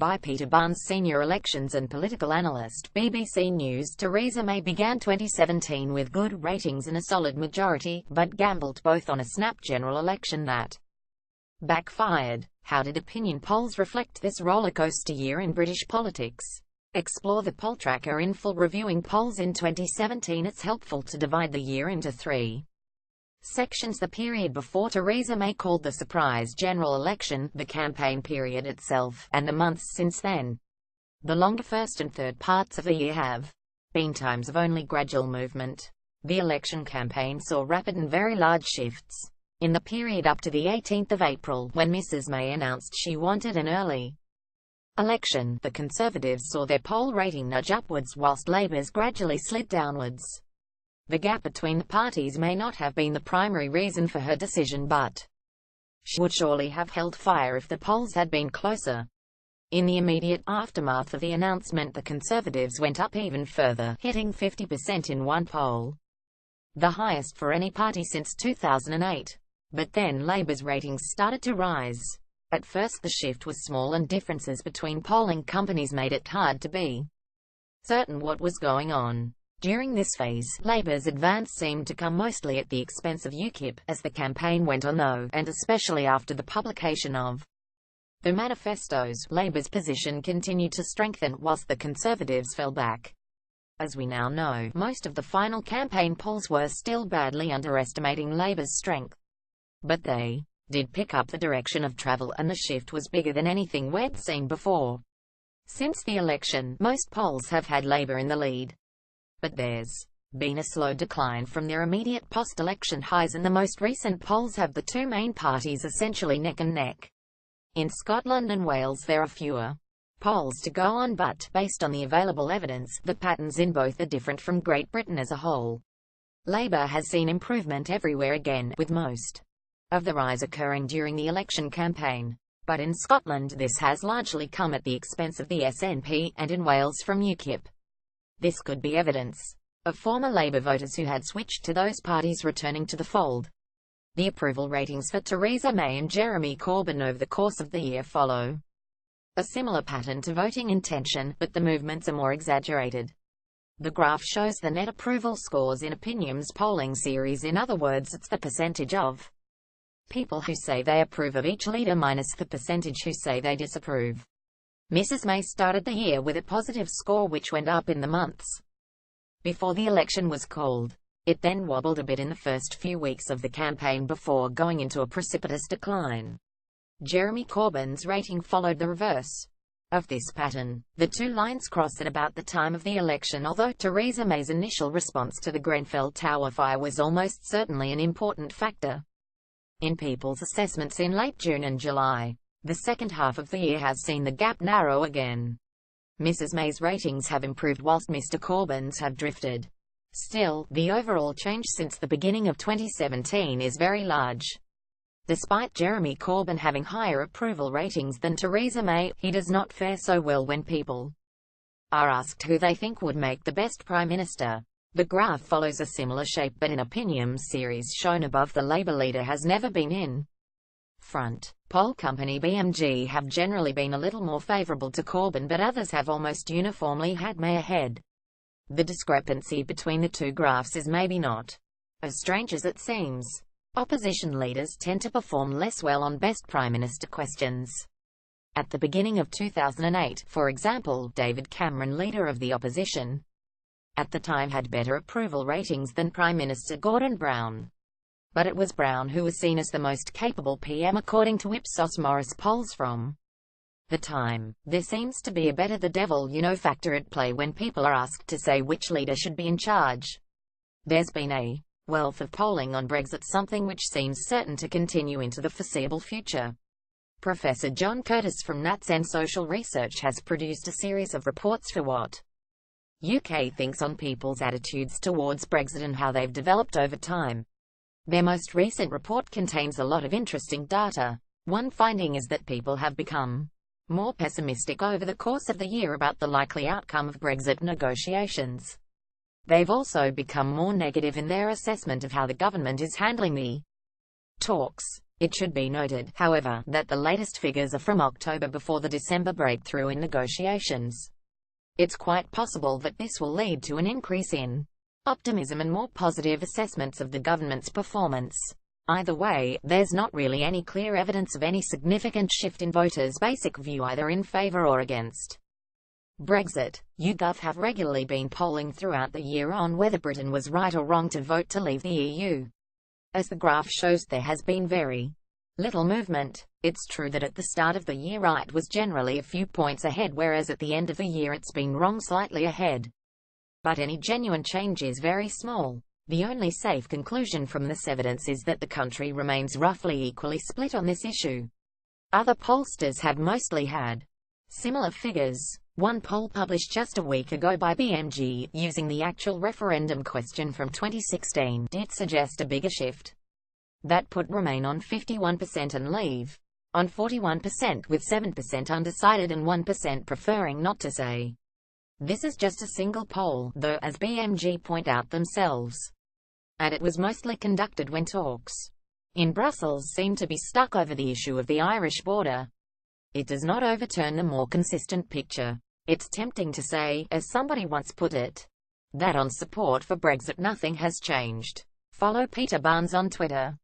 by Peter Barnes, senior elections and political analyst, BBC News. Theresa May began 2017 with good ratings and a solid majority, but gambled both on a snap general election that backfired. How did opinion polls reflect this rollercoaster year in British politics? Explore the poll tracker in full, reviewing polls in 2017. It's helpful to divide the year into three sections: the period before Theresa May called the surprise general election, the campaign period itself, and the months since then. The longer first and third parts of the year have been times of only gradual movement. The election campaign saw rapid and very large shifts in the period up to the 18th of April, when Mrs May announced she wanted an early election. The Conservatives saw their poll rating nudge upwards, whilst Labour's gradually slid downwards. The gap between the parties may not have been the primary reason for her decision, but she would surely have held fire if the polls had been closer. In the immediate aftermath of the announcement, the Conservatives went up even further, hitting 50% in one poll, the highest for any party since 2008. But then Labour's ratings started to rise. At first the shift was small, and differences between polling companies made it hard to be certain what was going on. During this phase, Labour's advance seemed to come mostly at the expense of UKIP. As the campaign went on though, and especially after the publication of the manifestos, Labour's position continued to strengthen, whilst the Conservatives fell back. As we now know, most of the final campaign polls were still badly underestimating Labour's strength. But they did pick up the direction of travel, and the shift was bigger than anything we'd seen before. Since the election, most polls have had Labour in the lead. But there's been a slow decline from their immediate post-election highs, and the most recent polls have the two main parties essentially neck and neck. In Scotland and Wales there are fewer polls to go on, but, based on the available evidence, the patterns in both are different from Great Britain as a whole. Labour has seen improvement everywhere again, with most of the rise occurring during the election campaign. But in Scotland this has largely come at the expense of the SNP, and in Wales from UKIP. This could be evidence of former Labour voters who had switched to those parties returning to the fold. The approval ratings for Theresa May and Jeremy Corbyn over the course of the year follow a similar pattern to voting intention, but the movements are more exaggerated. The graph shows the net approval scores in Opinion's polling series. In other words, it's the percentage of people who say they approve of each leader minus the percentage who say they disapprove. Mrs May started the year with a positive score which went up in the months before the election was called. It then wobbled a bit in the first few weeks of the campaign before going into a precipitous decline. Jeremy Corbyn's rating followed the reverse of this pattern. The two lines crossed at about the time of the election, although Theresa May's initial response to the Grenfell Tower fire was almost certainly an important factor in people's assessments in late June and July. The second half of the year has seen the gap narrow again. Mrs May's ratings have improved whilst Mr Corbyn's have drifted. Still, the overall change since the beginning of 2017 is very large. Despite Jeremy Corbyn having higher approval ratings than Theresa May, he does not fare so well when people are asked who they think would make the best Prime Minister. The graph follows a similar shape, but in Opinion's series shown above, the Labour leader has never been in front. Poll company BMG have generally been a little more favourable to Corbyn, but others have almost uniformly had May ahead. The discrepancy between the two graphs is maybe not as strange as it seems. Opposition leaders tend to perform less well on best Prime Minister questions. At the beginning of 2008, for example, David Cameron, leader of the opposition, at the time had better approval ratings than Prime Minister Gordon Brown. But it was Brown who was seen as the most capable PM according to Ipsos Morris polls from the time. There seems to be a better the devil you know factor at play when people are asked to say which leader should be in charge. There's been a wealth of polling on Brexit, something which seems certain to continue into the foreseeable future. Professor John Curtis from Nats and Social Research has produced a series of reports for What UK thinks on people's attitudes towards Brexit and how they've developed over time. Their most recent report contains a lot of interesting data. One finding is that people have become more pessimistic over the course of the year about the likely outcome of Brexit negotiations. They've also become more negative in their assessment of how the government is handling the talks. It should be noted, however, that the latest figures are from October before the December breakthrough in negotiations. It's quite possible that this will lead to an increase in optimism and more positive assessments of the government's performance. Either way, there's not really any clear evidence of any significant shift in voters' basic view either in favour or against Brexit. YouGov have regularly been polling throughout the year on whether Britain was right or wrong to vote to leave the EU. As the graph shows, there has been very little movement. It's true that at the start of the year right was generally a few points ahead, whereas at the end of the year it's been wrong slightly ahead. But any genuine change is very small. The only safe conclusion from this evidence is that the country remains roughly equally split on this issue. Other pollsters have mostly had similar figures. One poll published just a week ago by BMG, using the actual referendum question from 2016, did suggest a bigger shift. That put Remain on 51% and Leave on 41%, with 7% undecided and 1% preferring not to say. This is just a single poll, though, as BMG point out themselves. And it was mostly conducted when talks in Brussels seemed to be stuck over the issue of the Irish border. It does not overturn a more consistent picture. It's tempting to say, as somebody once put it, that on support for Brexit nothing has changed. Follow Peter Barnes on Twitter.